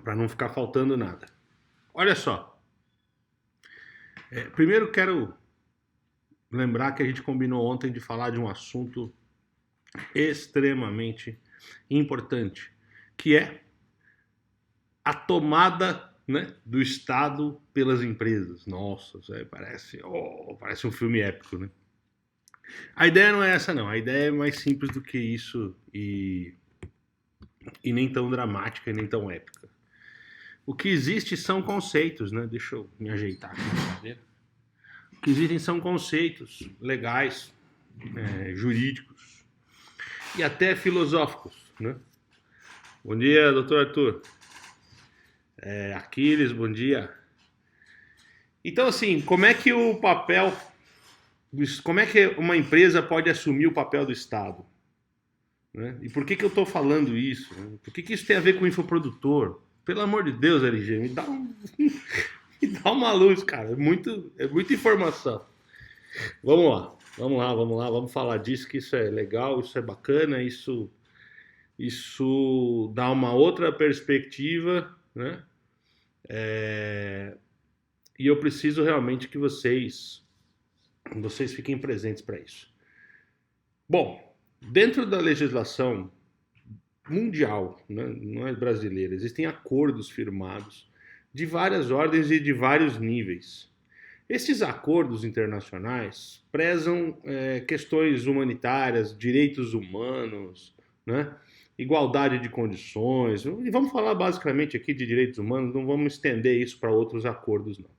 para não ficar faltando nada. Olha só, primeiro quero lembrar que a gente combinou ontem de falar de um assunto extremamente importante, que é a tomada, né, do Estado pelas empresas. Nossa, parece um filme épico, né? A ideia não é essa, não. A ideia é mais simples do que isso e nem tão dramática e nem tão épica. O que existe são conceitos, né? Deixa eu me ajeitar aqui na cadeira. O que existem são conceitos legais, jurídicos e até filosóficos, né? Bom dia, doutor Arthur. Aquiles, bom dia. Então, assim, como é que uma empresa pode assumir o papel do Estado? Né? E por que eu estou falando isso? Né? Por que isso tem a ver com o infoprodutor? Pelo amor de Deus, LG, me dá uma luz, cara. É muita informação. Vamos falar disso, que isso é legal, isso é bacana, isso dá uma outra perspectiva, né? E eu preciso realmente que vocês fiquem presentes para isso. Bom, dentro da legislação mundial, né, não é brasileira, existem acordos firmados de várias ordens e de vários níveis. Esses acordos internacionais prezam questões humanitárias, direitos humanos, né, igualdade de condições. E vamos falar basicamente aqui de direitos humanos, não vamos estender isso para outros acordos, não.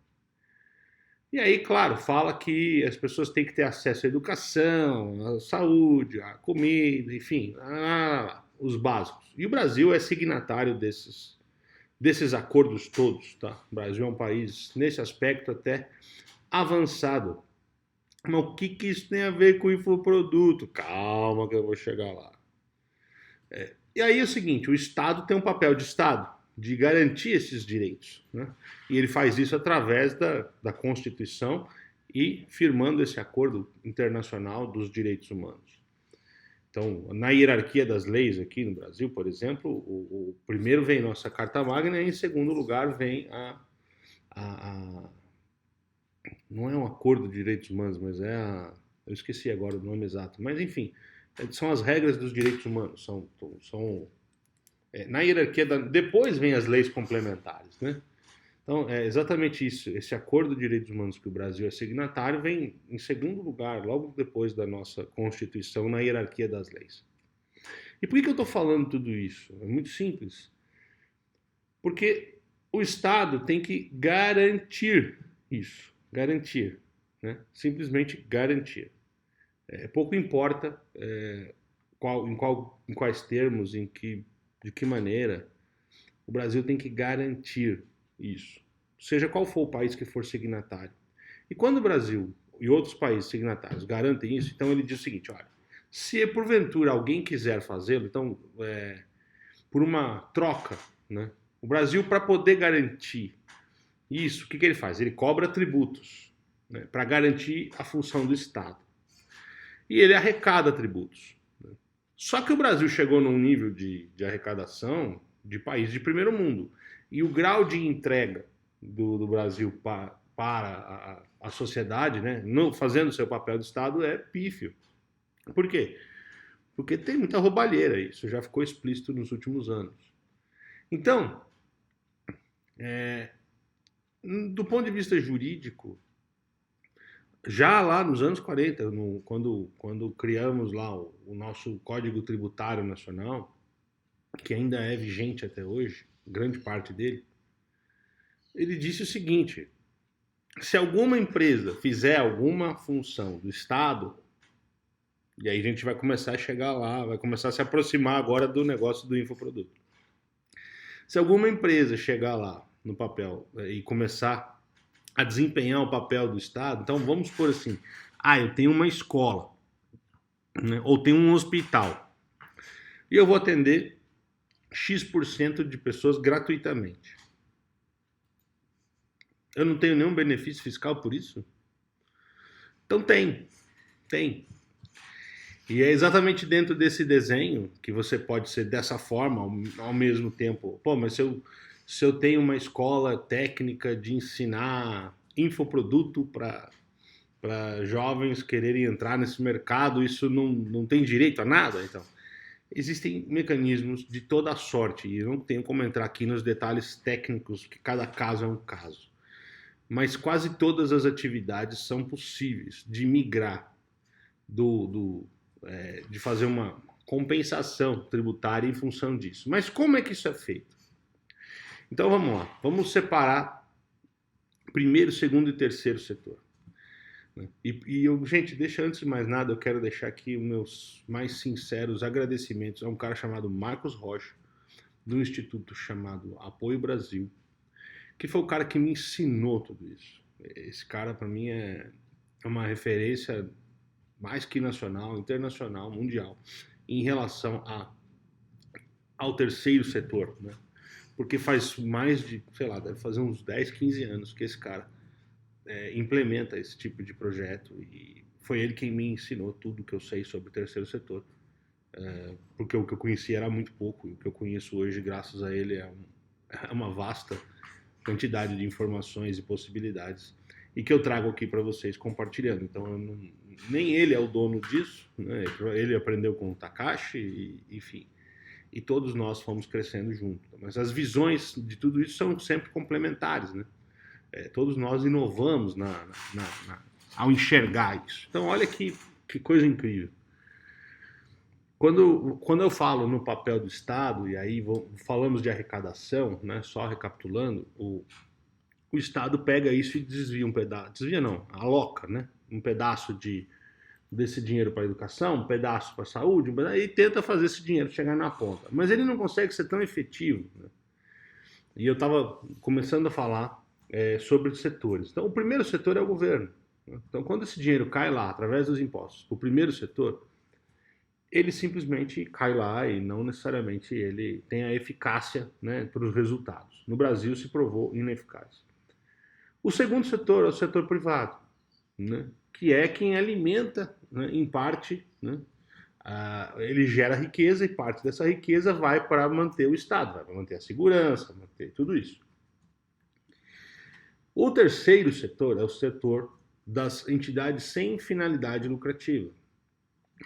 E aí, claro, fala que as pessoas têm que ter acesso à educação, à saúde, à comida, enfim, os básicos. E o Brasil é signatário desses acordos todos, tá? O Brasil é um país, nesse aspecto, até avançado. Mas o que isso tem a ver com o infoproduto? Calma que eu vou chegar lá. E aí é o seguinte, o Estado tem um papel de Estado, de garantir esses direitos, né? E ele faz isso através da Constituição e firmando esse acordo internacional dos direitos humanos. Então, na hierarquia das leis aqui no Brasil, por exemplo, o primeiro vem nossa Carta Magna e em segundo lugar vem a não é um acordo de direitos humanos, mas eu esqueci agora o nome exato, mas enfim, são as regras dos direitos humanos, na hierarquia depois vem as leis complementares, né? Então, é exatamente isso. Esse acordo de direitos humanos que o Brasil é signatário vem em segundo lugar, logo depois da nossa Constituição, na hierarquia das leis. E por que eu estou falando tudo isso? É muito simples. Porque o Estado tem que garantir isso. Garantir. Né? Simplesmente garantir. Pouco importa em quais termos, de que maneira, o Brasil tem que garantir isso, seja qual for o país que for signatário. E quando o Brasil e outros países signatários garantem isso, então ele diz o seguinte, olha, se porventura alguém quiser fazê-lo, então, por uma troca, né, o Brasil, para poder garantir isso, o que ele faz? Ele cobra tributos, né, para garantir a função do Estado. E ele arrecada tributos. Né? Só que o Brasil chegou num nível de arrecadação de país de primeiro mundo. E o grau de entrega do Brasil para a sociedade, né, fazendo o seu papel de Estado, é pífio. Por quê? Porque tem muita roubalheira, isso já ficou explícito nos últimos anos. Então, do ponto de vista jurídico, já lá nos anos 40, quando criamos lá o nosso Código Tributário Nacional, que ainda é vigente até hoje, grande parte dele, ele disse o seguinte: se alguma empresa fizer alguma função do Estado, e aí a gente vai começar a chegar lá, vai começar a se aproximar agora do negócio do infoproduto. Se alguma empresa chegar lá no papel e começar a desempenhar o papel do Estado, então vamos supor assim, eu tenho uma escola, né, ou tenho um hospital, e eu vou atender X% de pessoas gratuitamente. Eu não tenho nenhum benefício fiscal por isso? Então tem. E é exatamente dentro desse desenho que você pode ser dessa forma, ao mesmo tempo. Pô, mas se eu tenho uma escola técnica de ensinar infoproduto para jovens quererem entrar nesse mercado, isso não tem direito a nada? Então, existem mecanismos de toda a sorte, e eu não tenho como entrar aqui nos detalhes técnicos, que cada caso é um caso. Mas quase todas as atividades são possíveis de migrar, de fazer uma compensação tributária em função disso. Mas como é que isso é feito? Então vamos lá, vamos separar primeiro, segundo e terceiro setor. Gente, deixa antes de mais nada, eu quero deixar aqui os meus mais sinceros agradecimentos a um cara chamado Marcos Rocha, de um instituto chamado Apoio Brasil, que foi o cara que me ensinou tudo isso. Esse cara, para mim, é uma referência mais que nacional, internacional, mundial, em relação ao terceiro setor, né? Porque faz mais de, sei lá, deve fazer uns 10, 15 anos que esse cara implementa esse tipo de projeto, e foi ele quem me ensinou tudo que eu sei sobre o terceiro setor, porque o que eu conhecia era muito pouco, e o que eu conheço hoje, graças a ele, é uma vasta quantidade de informações e possibilidades, e que eu trago aqui para vocês compartilhando. Então, nem ele é o dono disso, né? Ele aprendeu com o Takashi, enfim, e todos nós fomos crescendo junto. Mas as visões de tudo isso são sempre complementares, né? Todos nós inovamos ao enxergar isso. Então, olha que coisa incrível. Quando eu falo no papel do Estado, e aí falamos de arrecadação, né, só recapitulando, o Estado pega isso e desvia um pedaço, desvia não, aloca, né, um pedaço desse dinheiro para a educação, um pedaço para a saúde, e tenta fazer esse dinheiro chegar na ponta. Mas ele não consegue ser tão efetivo, né? E eu estava começando a falar sobre os setores. Então, o primeiro setor é o governo. Então, quando esse dinheiro cai lá, através dos impostos, para o primeiro setor, ele simplesmente cai lá e não necessariamente ele tem a eficácia, né, para os resultados. No Brasil se provou ineficaz. O segundo setor é o setor privado, né, que é quem alimenta, né, em parte, né, ele gera riqueza, e parte dessa riqueza vai para manter o Estado, vai para manter a segurança, manter tudo isso. O terceiro setor é o setor das entidades sem finalidade lucrativa,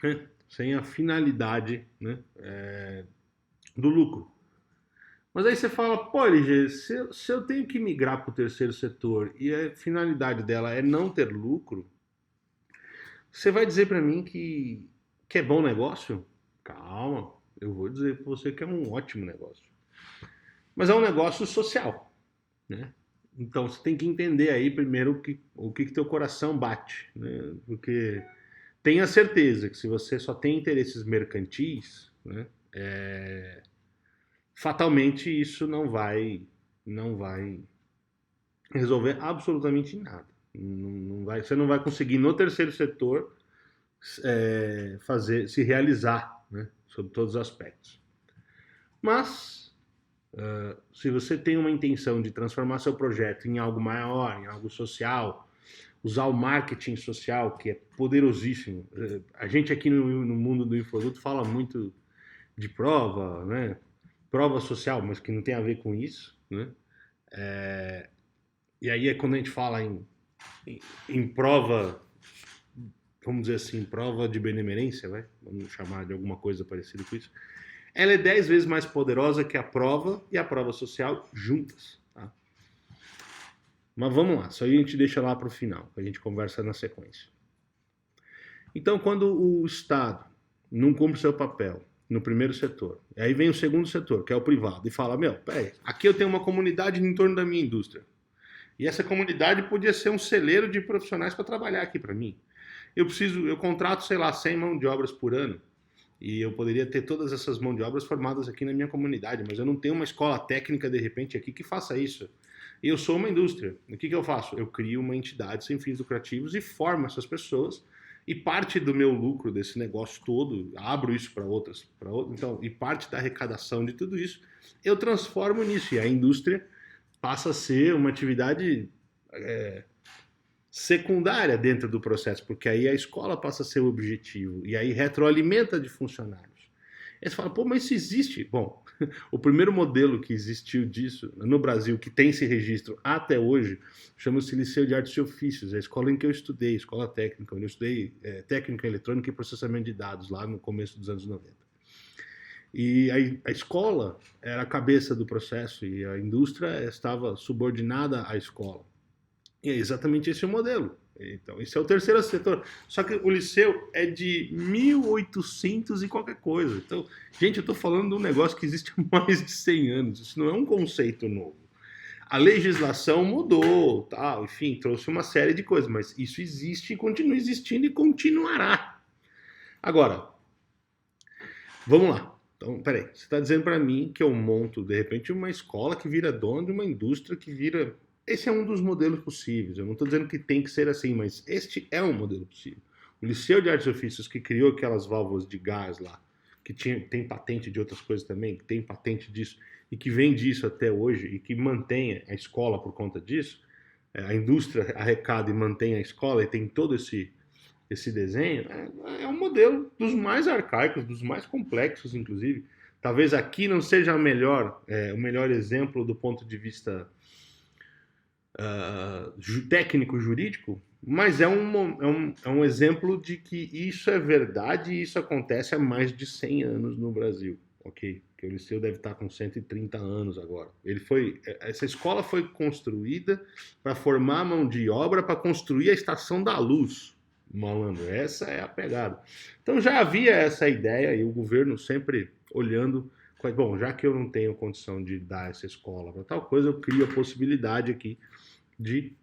né? Sem a finalidade, né, do lucro. Mas aí você fala, pô, LG, se eu tenho que migrar para o terceiro setor e a finalidade dela é não ter lucro, você vai dizer para mim que é bom negócio? Calma, eu vou dizer para você que é um ótimo negócio. Mas é um negócio social, né? Então você tem que entender aí primeiro o que teu coração bate, né? Porque tenha certeza que se você só tem interesses mercantis, né, fatalmente isso não vai resolver absolutamente nada. Você não vai conseguir no terceiro setor se realizar, né, sob todos os aspectos. Mas se você tem uma intenção de transformar seu projeto em algo maior, em algo social, usar o marketing social, que é poderosíssimo. A gente aqui no mundo do infoproduto fala muito de prova, né? Prova social, mas que não tem a ver com isso, né? E aí é quando a gente fala em prova, vamos dizer assim, prova de benemerência, vai? Vamos chamar de alguma coisa parecida com isso. Ela é 10 vezes mais poderosa que a prova e a prova social juntas. Tá? Mas vamos lá, isso aí a gente deixa lá para o final, a gente conversa na sequência. Então, quando o Estado não cumpre seu papel no primeiro setor, aí vem o segundo setor, que é o privado, e fala, peraí, aqui eu tenho uma comunidade em torno da minha indústria, e essa comunidade podia ser um celeiro de profissionais para trabalhar aqui para mim. Eu contrato, sei lá, 100 mãos de obras por ano, e eu poderia ter todas essas mãos de obras formadas aqui na minha comunidade, mas eu não tenho uma escola técnica, de repente, aqui que faça isso. E eu sou uma indústria. O que eu faço? Eu crio uma entidade sem fins lucrativos e formo essas pessoas, e parte do meu lucro desse negócio todo, abro isso para outras, então, e parte da arrecadação de tudo isso, eu transformo nisso, e a indústria passa a ser uma atividade secundária dentro do processo, porque aí a escola passa a ser o objetivo, e aí retroalimenta de funcionários. Aí você fala, pô, mas isso existe? Bom, O primeiro modelo que existiu disso no Brasil, que tem esse registro até hoje, chama-se Liceu de Artes e Ofícios, a escola em que eu estudei, escola técnica, onde eu estudei técnica eletrônica e processamento de dados, lá no começo dos anos 90. E a escola era a cabeça do processo e a indústria estava subordinada à escola. E é exatamente esse o modelo. Então, esse é o terceiro setor. Só que o liceu é de 1800 e qualquer coisa. Então, gente, eu estou falando de um negócio que existe há mais de 100 anos. Isso não é um conceito novo. A legislação mudou, tal, enfim, trouxe uma série de coisas, mas isso existe e continua existindo e continuará. Agora, vamos lá. Então, peraí, você está dizendo para mim que eu monto, de repente, uma escola que vira dona de uma indústria que vira. Esse é um dos modelos possíveis. Eu não estou dizendo que tem que ser assim, mas este é um modelo possível. O Liceu de Artes e Ofícios, que criou aquelas válvulas de gás lá, que tem patente de outras coisas também, que tem patente disso, e que vem disso até hoje, e que mantém a escola por conta disso, a indústria arrecada e mantém a escola, e tem todo esse desenho, é um modelo dos mais arcaicos, dos mais complexos, inclusive. Talvez aqui não seja o melhor exemplo do ponto de vista técnico-jurídico, mas é um exemplo de que isso é verdade e isso acontece há mais de 100 anos no Brasil, ok? Que o Liceu deve estar com 130 anos agora. Essa escola foi construída para formar mão de obra para construir a Estação da Luz, malandro. Essa é a pegada. Então já havia essa ideia e o governo sempre olhando, bom, já que eu não tenho condição de dar essa escola para tal coisa, eu crio a possibilidade aqui de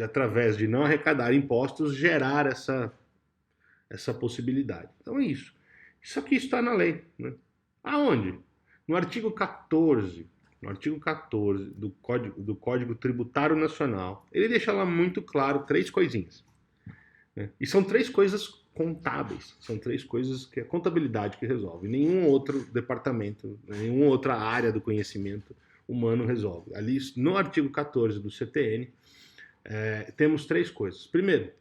através de não arrecadar impostos, gerar essa possibilidade. Então é isso. Isso aqui está na lei. Né? Aonde? No artigo 14. No artigo 14 do Código Tributário Nacional, ele deixa lá muito claro 3 coisinhas. Né? E são 3 coisas contábeis. São 3 coisas que é a contabilidade que resolve. Nenhum outro departamento, nenhuma outra área do conhecimento humano resolve. Ali, no artigo 14 do CTN, temos 3 coisas. Primeiro,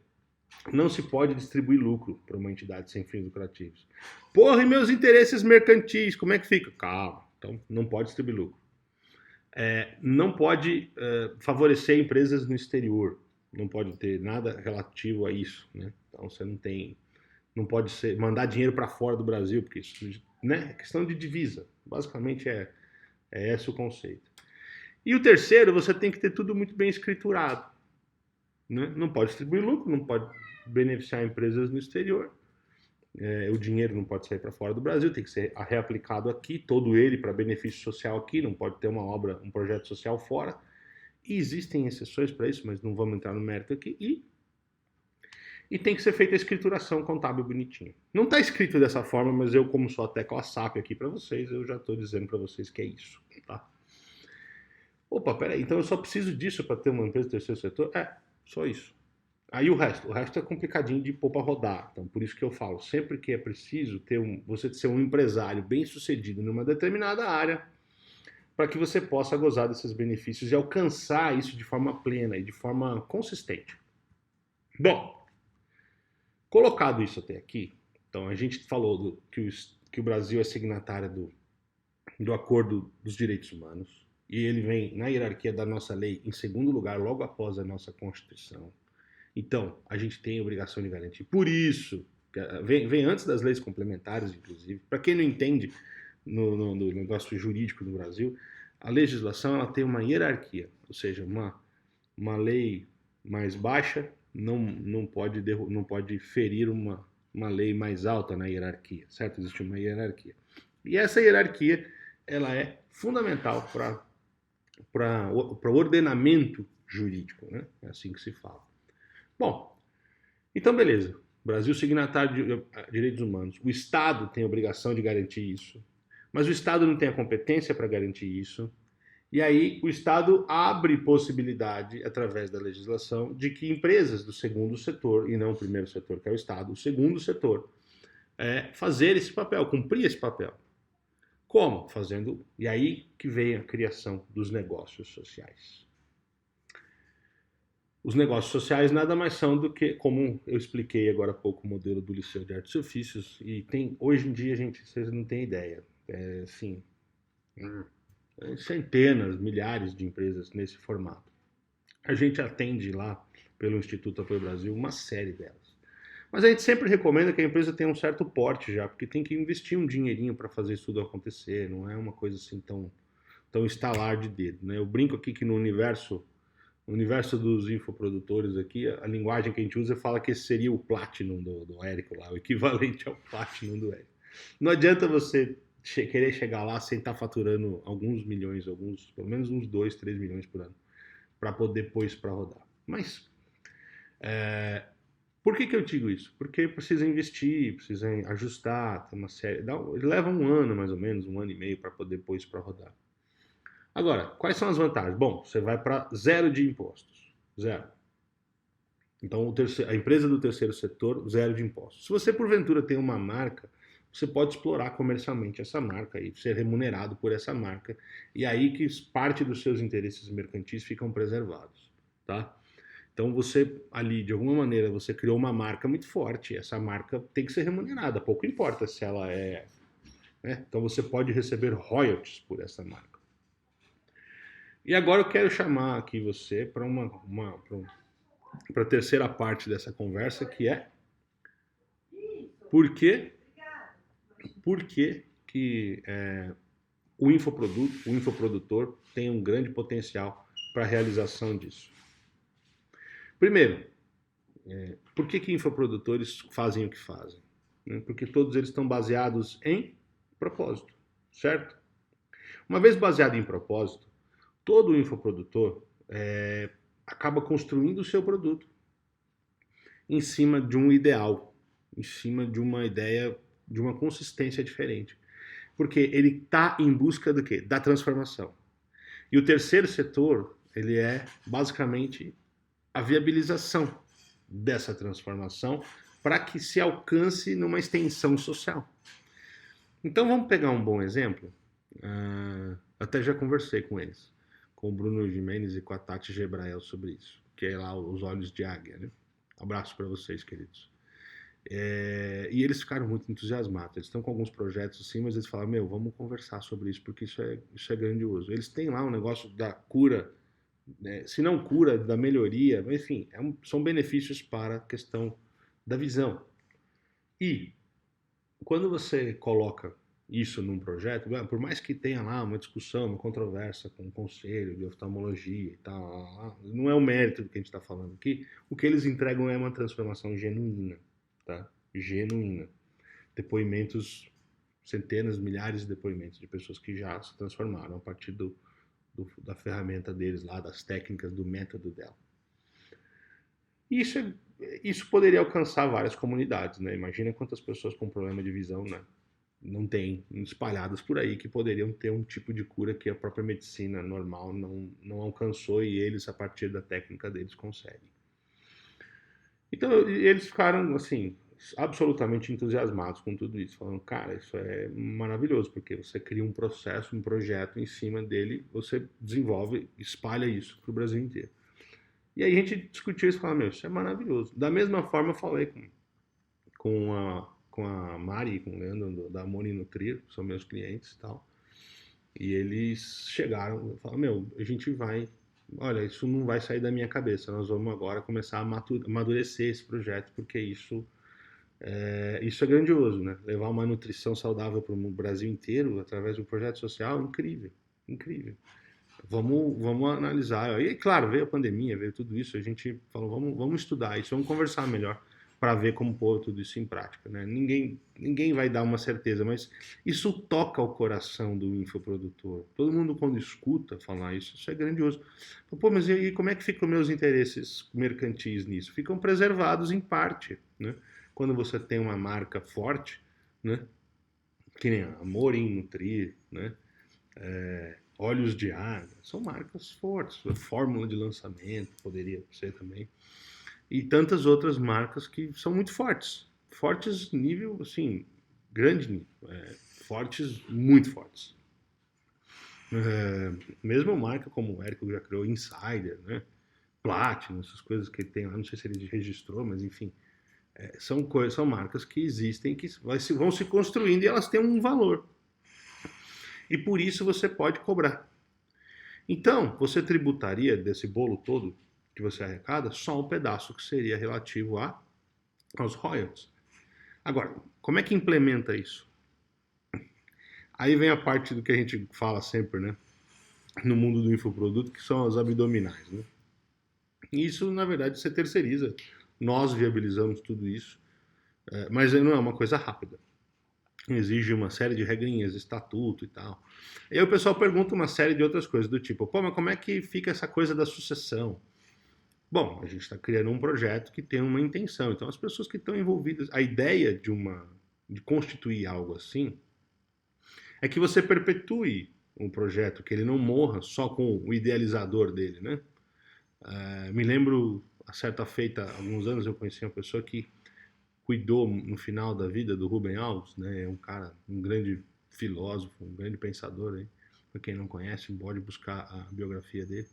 não se pode distribuir lucro para uma entidade sem fins lucrativos. Porra, e meus interesses mercantis, como é que fica? Calma, então não pode distribuir lucro. Não pode favorecer empresas no exterior, não pode ter nada relativo a isso, né? Então você não pode mandar dinheiro para fora do Brasil, porque isso, né, é questão de divisa, basicamente é esse o conceito. E o terceiro, você tem que ter tudo muito bem escriturado, né? Não pode distribuir lucro, não pode beneficiar empresas no exterior, o dinheiro não pode sair para fora do Brasil, tem que ser reaplicado aqui, todo ele para benefício social aqui, não pode ter uma obra, um projeto social fora. E existem exceções para isso, mas não vamos entrar no mérito aqui. E tem que ser feita a escrituração contábil bonitinha. Não está escrito dessa forma, mas eu, como sou a tecla SAP aqui para vocês, eu já estou dizendo para vocês que é isso, tá? Opa, peraí, então eu só preciso disso para ter uma empresa do terceiro setor? Só isso. Aí o resto é complicadinho de pôr para rodar. Então, por isso que eu falo, sempre que é preciso você ser um empresário bem sucedido numa determinada área, para que você possa gozar desses benefícios e alcançar isso de forma plena e de forma consistente. Bom, colocado isso até aqui, então a gente falou que o Brasil é signatário do Acordo dos Direitos Humanos, e ele vem na hierarquia da nossa lei em segundo lugar, logo após a nossa Constituição. Então, a gente tem a obrigação de garantir. Por isso, vem antes das leis complementares, inclusive. Para quem não entende no negócio jurídico no Brasil, a legislação ela tem uma hierarquia, ou seja, uma lei mais baixa não pode ferir uma lei mais alta na hierarquia, certo? Existe uma hierarquia. E essa hierarquia ela é fundamental para o ordenamento jurídico, né? É assim que se fala. Bom, então beleza. Brasil signatário de direitos humanos. O Estado tem a obrigação de garantir isso, mas o Estado não tem a competência para garantir isso. E aí o Estado abre possibilidade, através da legislação, de que empresas do segundo setor, e não o primeiro setor, que é o Estado, o segundo setor, fazer esse papel, cumprir esse papel. Como? Fazendo. E aí que vem a criação dos negócios sociais. Os negócios sociais nada mais são do que, como eu expliquei agora há pouco, o modelo do Liceu de Artes e Ofícios, e hoje em dia, gente, vocês não têm ideia. assim, centenas, milhares de empresas nesse formato. A gente atende lá pelo Instituto Apoio Brasil uma série delas. Mas a gente sempre recomenda que a empresa tenha um certo porte já, porque tem que investir um dinheirinho para fazer isso tudo acontecer, não é uma coisa assim tão estalar de dedo. Né? Eu brinco aqui que no universo dos infoprodutores aqui, a linguagem que a gente usa fala que esse seria o Platinum do Érico lá, o equivalente ao Platinum do Érico. Não adianta você querer chegar lá sem estar faturando alguns milhões, pelo menos uns 2, 3 milhões por ano, para poder pôr isso para rodar. Mas, por que eu digo isso? Porque precisa investir, precisa ajustar, tem uma série. Leva um ano mais ou menos, um ano e meio para poder pôr isso para rodar. Agora, quais são as vantagens? Bom, você vai para zero de impostos. Zero. Então, a empresa do terceiro setor, zero de impostos. Se você, porventura, tem uma marca, você pode explorar comercialmente essa marca e ser remunerado por essa marca. E aí que parte dos seus interesses mercantis ficam preservados. Tá? Então, você ali, de alguma maneira, você criou uma marca muito forte. Essa marca tem que ser remunerada. Pouco importa se ela é... Né? Então, você pode receber royalties por essa marca. E agora eu quero chamar aqui você para a terceira parte dessa conversa, que é por que que o infoprodutor tem um grande potencial para a realização disso. Primeiro, por que infoprodutores fazem o que fazem? Porque todos eles estão baseados em propósito, certo? Uma vez baseado em propósito, todo infoprodutor acaba construindo o seu produto em cima de um ideal, em cima de uma ideia, de uma consistência diferente. Porque ele está em busca do quê? Da transformação. E o terceiro setor, ele é basicamente a viabilização dessa transformação para que se alcance numa extensão social. Então vamos pegar um bom exemplo. Até já conversei com eles, com o Bruno Gimenez e com a Tati Gebrael sobre isso, que é lá os Olhos de Águia. Né? Abraço para vocês, queridos. E eles ficaram muito entusiasmados. Eles estão com alguns projetos assim, mas eles falaram, vamos conversar sobre isso, porque isso é grandioso. Eles têm lá um negócio da cura, né? Se não cura, da melhoria, enfim, são benefícios para a questão da visão. E quando você coloca isso num projeto, por mais que tenha lá uma discussão, uma controvérsia com o conselho de oftalmologia e tal, não é o mérito do que a gente está falando aqui, o que eles entregam é uma transformação genuína. Tá? Genuína. Depoimentos, centenas, milhares de depoimentos de pessoas que já se transformaram a partir da ferramenta deles lá, das técnicas, do método dela. Isso poderia alcançar várias comunidades, né? Imagina quantas pessoas com problema de visão, né? Não tem espalhadas por aí que poderiam ter um tipo de cura que a própria medicina normal não alcançou e eles, a partir da técnica deles, conseguem. Então, eles ficaram, assim, absolutamente entusiasmados com tudo isso, falando, cara, isso é maravilhoso, porque você cria um processo, um projeto, em cima dele, você desenvolve, espalha isso para o Brasil inteiro. E aí a gente discutiu isso e falou, isso é maravilhoso. Da mesma forma, eu falei com a Mari e com o Leandro da Moni Nutrir, são meus clientes e tal, e eles chegaram e falaram, a gente vai... Olha, isso não vai sair da minha cabeça, nós vamos agora começar a amadurecer esse projeto, porque isso é grandioso, né? Levar uma nutrição saudável para o Brasil inteiro, através de um projeto social, incrível, incrível. Vamos analisar. E, claro, veio a pandemia, veio tudo isso, a gente falou, vamos estudar isso, vamos conversar melhor para ver como pôr tudo isso em prática, né? Ninguém vai dar uma certeza, mas isso toca o coração do infoprodutor. Todo mundo, quando escuta falar isso é grandioso. Pô, mas e aí, como é que ficam meus interesses mercantis nisso? Ficam preservados em parte, né? Quando você tem uma marca forte, né? Que nem Amor em Nutrir, né? Olhos de Águia, são marcas fortes. A fórmula de lançamento poderia ser também. E tantas outras marcas que são muito fortes. Fortes nível, assim, grande nível. Fortes, muito fortes. Mesmo marca como o Érico já criou, Insider, né? Platinum, essas coisas que ele tem lá, não sei se ele registrou, mas enfim. São marcas que existem, que vão se construindo e elas têm um valor. E por isso você pode cobrar. Então, você tributaria desse bolo todo que você arrecada só um pedaço que seria relativo aos royalties. Agora, como é que implementa isso? Aí vem a parte do que a gente fala sempre, né? No mundo do infoproduto, que são as abdominais, né? E isso, na verdade, você terceiriza. Nós viabilizamos tudo isso, mas não é uma coisa rápida. Exige uma série de regrinhas, estatuto e tal. E aí o pessoal pergunta uma série de outras coisas, do tipo, pô, mas como é que fica essa coisa da sucessão? Bom, a gente está criando um projeto que tem uma intenção. Então, as pessoas que estão envolvidas, a ideia de constituir algo assim, é que você perpetue um projeto, que ele não morra só com o idealizador dele, né? Me lembro, a certa feita, há alguns anos eu conheci uma pessoa que cuidou no final da vida do Rubem Alves, né? É um cara, um grande filósofo, um grande pensador aí. Para quem não conhece, pode buscar a biografia dele.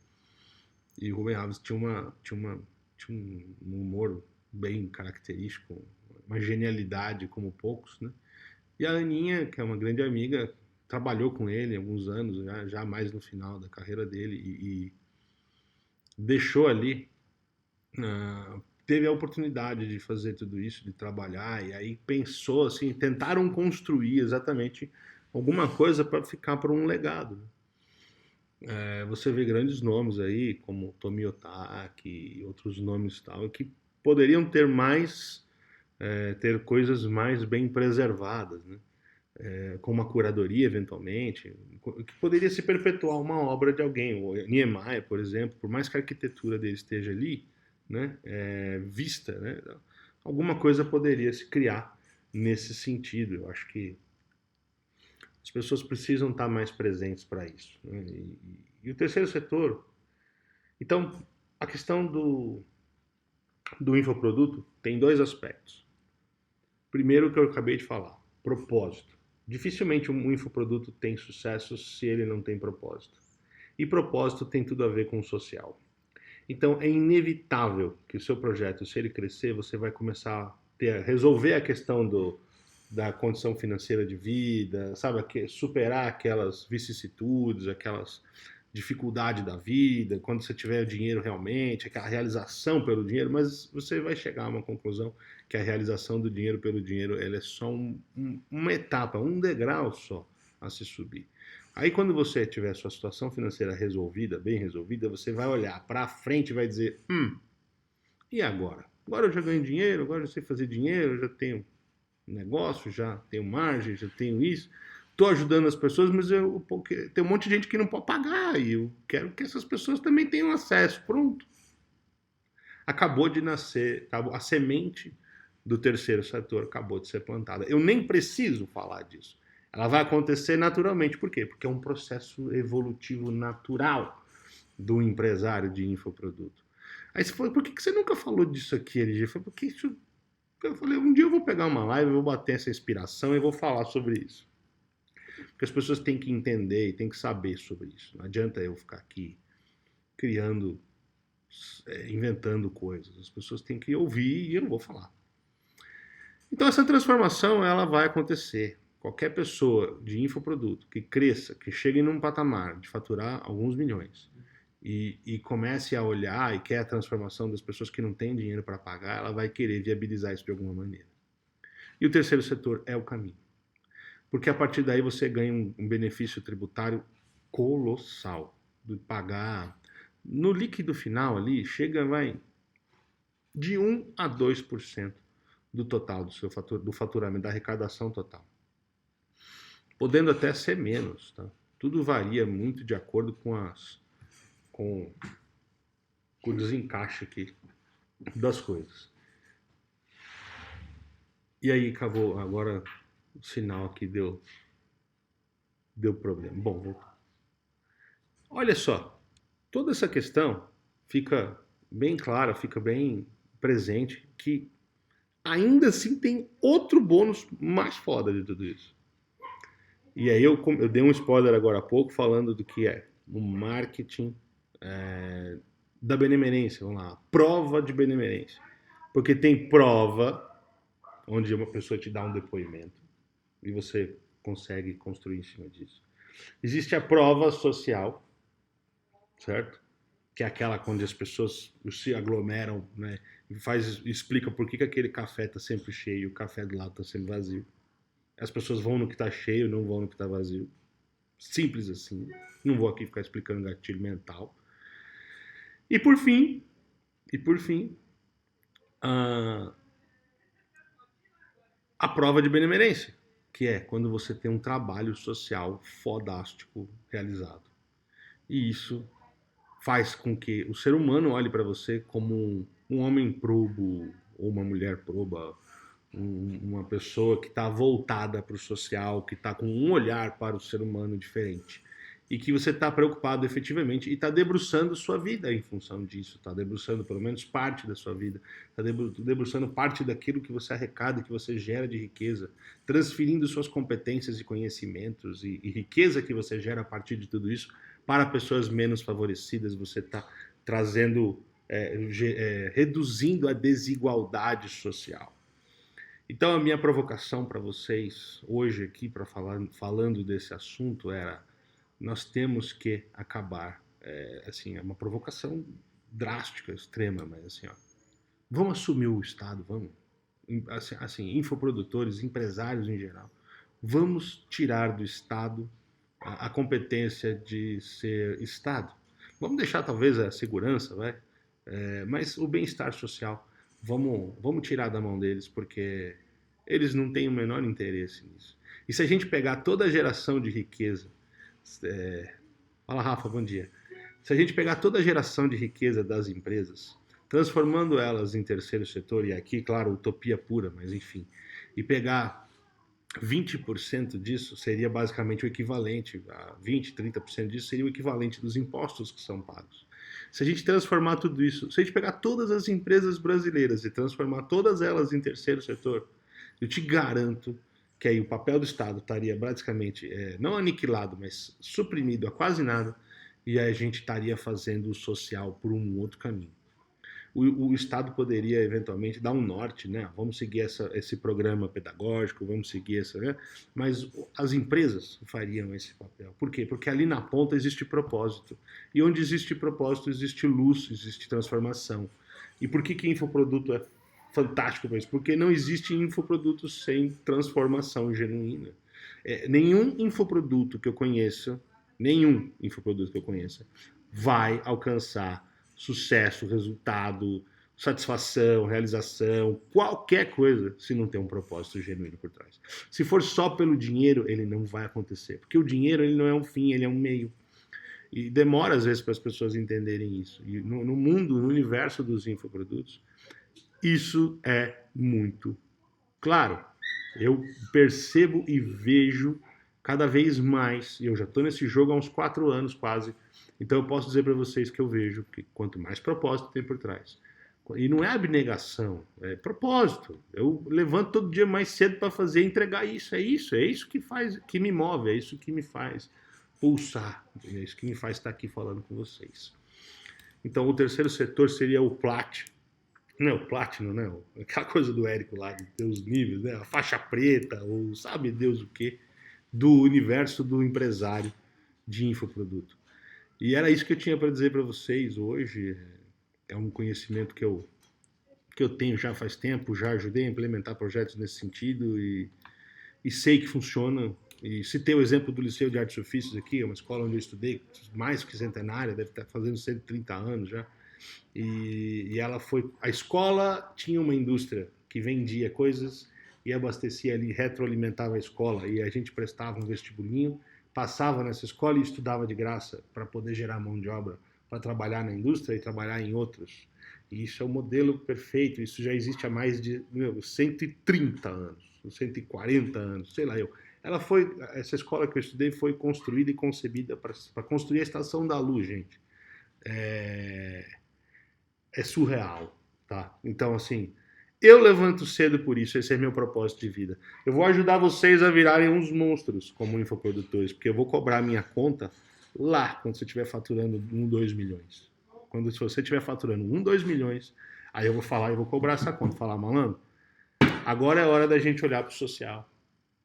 E o Rubem Alves tinha um humor bem característico, uma genialidade como poucos, né? E a Aninha, que é uma grande amiga, trabalhou com ele há alguns anos, já mais no final da carreira dele, e deixou ali, teve a oportunidade de fazer tudo isso, de trabalhar, e aí pensou assim, tentaram construir exatamente alguma coisa para ficar por um legado. Você vê grandes nomes aí, como Tomi Otaki e outros nomes tal, que poderiam ter mais, ter coisas mais bem preservadas, né? Com uma curadoria eventualmente, que poderia se perpetuar uma obra de alguém. O Niemeyer, por exemplo, por mais que a arquitetura dele esteja ali, né, vista, né, alguma coisa poderia se criar nesse sentido. Eu acho que as pessoas precisam estar mais presentes para isso, né? E o terceiro setor, então, a questão do infoproduto tem dois aspectos. Primeiro, o que eu acabei de falar, propósito. Dificilmente um infoproduto tem sucesso se ele não tem propósito. E propósito tem tudo a ver com o social. Então é inevitável que o seu projeto, se ele crescer, você vai começar resolver a questão da condição financeira de vida, sabe, superar aquelas vicissitudes, aquelas dificuldades da vida, quando você tiver dinheiro realmente, aquela realização pelo dinheiro, mas você vai chegar a uma conclusão que a realização do dinheiro pelo dinheiro ela é só uma etapa, um degrau só a se subir. Aí quando você tiver a sua situação financeira resolvida, bem resolvida, você vai olhar para frente e vai dizer, e agora? Agora eu já ganho dinheiro, agora eu sei fazer dinheiro, eu já tenho negócio, já tenho margem, já tenho isso. Estou ajudando as pessoas, mas tem um monte de gente que não pode pagar e eu quero que essas pessoas também tenham acesso. Pronto. Acabou de nascer, a semente do terceiro setor acabou de ser plantada. Eu nem preciso falar disso. Ela vai acontecer naturalmente. Por quê? Porque é um processo evolutivo natural do empresário de infoproduto. Aí você falou, por que você nunca falou disso aqui, LG? Porque isso. Eu falei, um dia eu vou pegar uma live, eu vou bater essa inspiração e vou falar sobre isso. Porque as pessoas têm que entender e têm que saber sobre isso. Não adianta eu ficar aqui criando, inventando coisas. As pessoas têm que ouvir e eu vou falar. Então essa transformação ela vai acontecer. Qualquer pessoa de infoproduto que cresça, que chegue num patamar de faturar alguns milhões e comece a olhar e quer a transformação das pessoas que não têm dinheiro para pagar, ela vai querer viabilizar isso de alguma maneira. E o terceiro setor é o caminho. Porque a partir daí você ganha um benefício tributário colossal. De pagar. No líquido final ali, chega, vai, de 1 a 2% do total do faturamento, da arrecadação total. Podendo até ser menos, tá? Tudo varia muito de acordo com o desencaixe aqui das coisas. E aí, acabou, agora o sinal aqui deu problema. Bom, voltou. Olha só, toda essa questão fica bem clara, fica bem presente que ainda assim tem outro bônus mais foda de tudo isso. E aí eu dei um spoiler agora há pouco falando do que é o marketing da benemerência, vamos lá, prova de benemerência. Porque tem prova onde uma pessoa te dá um depoimento e você consegue construir em cima disso. Existe a prova social, certo? Que é aquela onde as pessoas se aglomeram, né? E explica por que aquele café está sempre cheio e o café do lado está sempre vazio. As pessoas vão no que está cheio, não vão no que está vazio. Simples assim. Não vou aqui ficar explicando gatilho mental. E por fim, a, a prova de benemerência, que é quando você tem um trabalho social fodástico realizado. E isso faz com que o ser humano olhe para você como um homem probo ou uma mulher proba, uma pessoa que está voltada para o social, que está com um olhar para o ser humano diferente. E que você está preocupado efetivamente e está debruçando sua vida em função disso, está debruçando pelo menos parte da sua vida, está debruçando parte daquilo que você arrecada, que você gera de riqueza, transferindo suas competências e conhecimentos e riqueza que você gera a partir de tudo isso para pessoas menos favorecidas, você está trazendo, reduzindo a desigualdade social. Então a minha provocação para vocês hoje aqui, para falando desse assunto, era: nós temos que acabar, assim, é uma provocação drástica, extrema, mas assim, ó, vamos assumir o Estado, vamos, assim, infoprodutores, empresários em geral, vamos tirar do Estado a competência de ser Estado. Vamos deixar talvez a segurança, vai, mas o bem-estar social, vamos tirar da mão deles, porque eles não têm o menor interesse nisso. E se a gente pegar toda a geração de riqueza, fala Rafa, bom dia. Se a gente pegar toda a geração de riqueza das empresas, transformando elas em terceiro setor, e aqui, claro, utopia pura, mas enfim, e pegar 20% disso seria basicamente o equivalente, a 20, 30% disso seria o equivalente dos impostos que são pagos. Se a gente transformar tudo isso, se a gente pegar todas as empresas brasileiras e transformar todas elas em terceiro setor, eu te garanto que aí o papel do Estado estaria basicamente, não aniquilado, mas suprimido a quase nada, e aí a gente estaria fazendo o social por um outro caminho. O Estado poderia eventualmente dar um norte, né? Vamos seguir esse programa pedagógico, vamos seguir essa, né? Mas as empresas fariam esse papel. Por quê? Porque ali na ponta existe propósito. E onde existe propósito, existe luz, existe transformação. E por que infoproduto é fantástico para isso? Porque não existe infoproduto sem transformação genuína. Nenhum infoproduto que eu conheça, vai alcançar sucesso, resultado, satisfação, realização, qualquer coisa, se não tem um propósito genuíno por trás. Se for só pelo dinheiro, ele não vai acontecer, porque o dinheiro ele não é um fim, ele é um meio. E demora às vezes para as pessoas entenderem isso. E no mundo, no universo dos infoprodutos, isso é muito claro. Eu percebo e vejo cada vez mais, e eu já estou nesse jogo há uns 4 anos quase, então eu posso dizer para vocês que eu vejo que quanto mais propósito tem por trás. E não é abnegação, é propósito. Eu levanto todo dia mais cedo para fazer e entregar isso. É isso que faz, que me move, é isso que me faz pulsar, é isso que me faz estar aqui falando com vocês. Então o terceiro setor seria o Plat. Não, o Platino, né? Aquela coisa do Érico lá, de ter os níveis, né? A faixa preta, ou sabe Deus o quê, do universo do empresário de infoproduto. E era isso que eu tinha para dizer para vocês hoje. É um conhecimento que eu tenho já faz tempo, já ajudei a implementar projetos nesse sentido e sei que funciona. E citei o exemplo do Liceu de Artes e Ofícios aqui, é uma escola onde eu estudei, mais que centenária, deve estar fazendo 130 anos já. E ela foi. A escola tinha uma indústria que vendia coisas e abastecia ali, retroalimentava a escola. E a gente prestava um vestibulinho, passava nessa escola e estudava de graça para poder gerar mão de obra para trabalhar na indústria e trabalhar em outros. E isso é o modelo perfeito. Isso já existe há mais de 130 anos, 140 anos, sei lá eu. Essa escola que eu estudei foi construída e concebida para construir a Estação da Luz, gente. É surreal, tá? Então, assim, eu levanto cedo por isso, esse é meu propósito de vida. Eu vou ajudar vocês a virarem uns monstros como infoprodutores, porque eu vou cobrar minha conta lá, quando você estiver faturando 1, 2 milhões. Se você estiver faturando 1, 2 milhões, aí eu vou falar, eu vou cobrar essa conta. Falar, malandro, agora é hora da gente olhar para o social.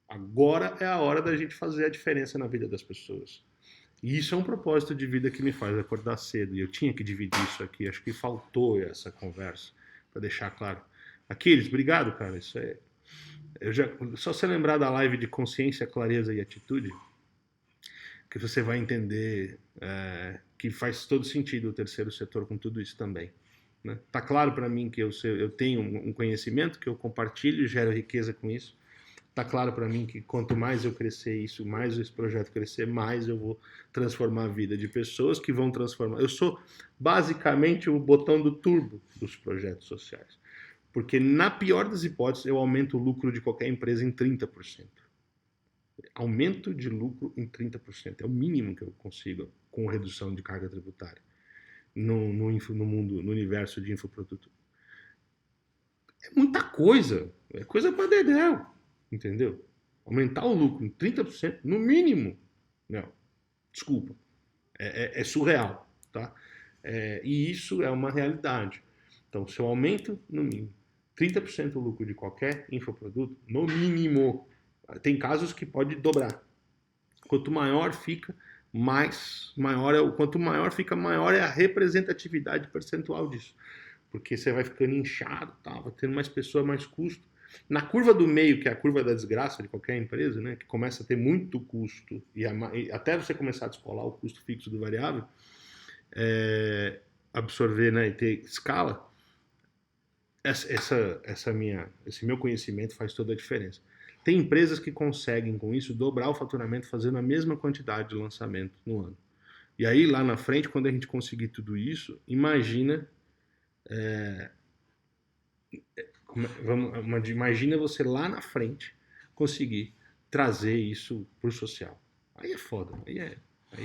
Agora é a hora da gente fazer a diferença na vida das pessoas. E isso é um propósito de vida que me faz acordar cedo. E eu tinha que dividir isso aqui. Acho que faltou essa conversa, para deixar claro. Aquiles, obrigado, cara. Isso é. Só você lembrar da live de consciência, clareza e atitude, que você vai entender que faz todo sentido o terceiro setor com tudo isso também. Né? Tá claro para mim que eu tenho um conhecimento que eu compartilho e gero riqueza com isso. Tá claro para mim que quanto mais eu crescer isso, mais esse projeto crescer, mais eu vou transformar a vida de pessoas que vão transformar. Eu sou basicamente o botão do turbo dos projetos sociais. Porque na pior das hipóteses, eu aumento o lucro de qualquer empresa em 30%. Aumento de lucro em 30%. É o mínimo que eu consigo com redução de carga tributária no mundo, no universo de infoproduto. É muita coisa. É coisa para dedéu. Entendeu? Aumentar o lucro em 30%, no mínimo. Não, desculpa. É surreal. Tá? E isso é uma realidade. Então, se eu aumento, no mínimo, 30% o lucro de qualquer infoproduto, no mínimo, tem casos que pode dobrar. Quanto maior fica, quanto maior fica, maior é a representatividade percentual disso. Porque você vai ficando inchado, tá? Vai tendo mais pessoa, mais custo. Na curva do meio, que é a curva da desgraça de qualquer empresa, né, que começa a ter muito custo, e até você começar a descolar o custo fixo do variável, absorver, né, e ter escala, esse meu conhecimento faz toda a diferença. Tem empresas que conseguem, com isso, dobrar o faturamento fazendo a mesma quantidade de lançamento no ano. E aí, lá na frente, quando a gente conseguir tudo isso, imagina você lá na frente conseguir trazer isso pro social. Aí é foda, aí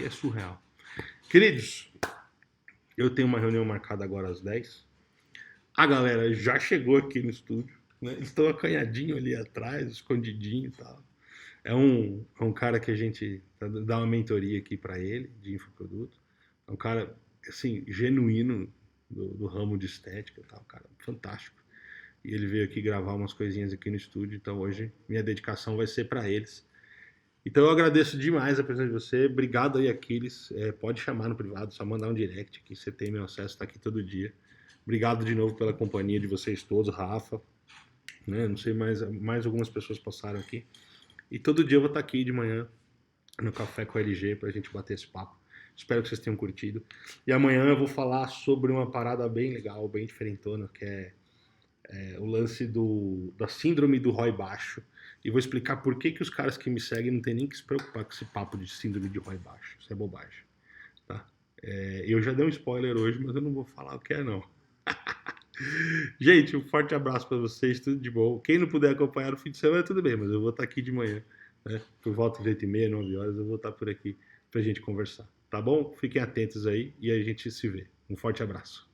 é surreal. Queridos, eu tenho uma reunião marcada agora às 10. A galera já chegou aqui no estúdio, né? Eles estão acanhadinho ali atrás, escondidinho e tal. É um cara que a gente dá uma mentoria aqui para ele, de infoproduto. É um cara, assim, genuíno do ramo de estética e tal, um cara fantástico. E ele veio aqui gravar umas coisinhas aqui no estúdio, então hoje minha dedicação vai ser para eles. Então eu agradeço demais a presença de você. Obrigado aí, Aquiles. Pode chamar no privado, só mandar um direct que você tem meu acesso, tá aqui todo dia. Obrigado de novo pela companhia de vocês todos, Rafa. Né? Não sei, mais algumas pessoas passaram aqui. E todo dia eu vou estar aqui de manhã no Café com a LG pra gente bater esse papo. Espero que vocês tenham curtido. E amanhã eu vou falar sobre uma parada bem legal, bem diferentona, que é o lance da síndrome do ROI baixo. E vou explicar por que os caras que me seguem não tem nem que se preocupar com esse papo de síndrome de ROI baixo. Isso é bobagem. Tá? Eu já dei um spoiler hoje, mas eu não vou falar o que é, não. Gente, um forte abraço para vocês, tudo de bom. Quem não puder acompanhar no fim de semana, tudo bem, mas eu vou estar aqui de manhã, né? Por volta de 8h30, 9 horas, eu vou estar por aqui pra gente conversar, tá bom? Fiquem atentos aí e a gente se vê. Um forte abraço.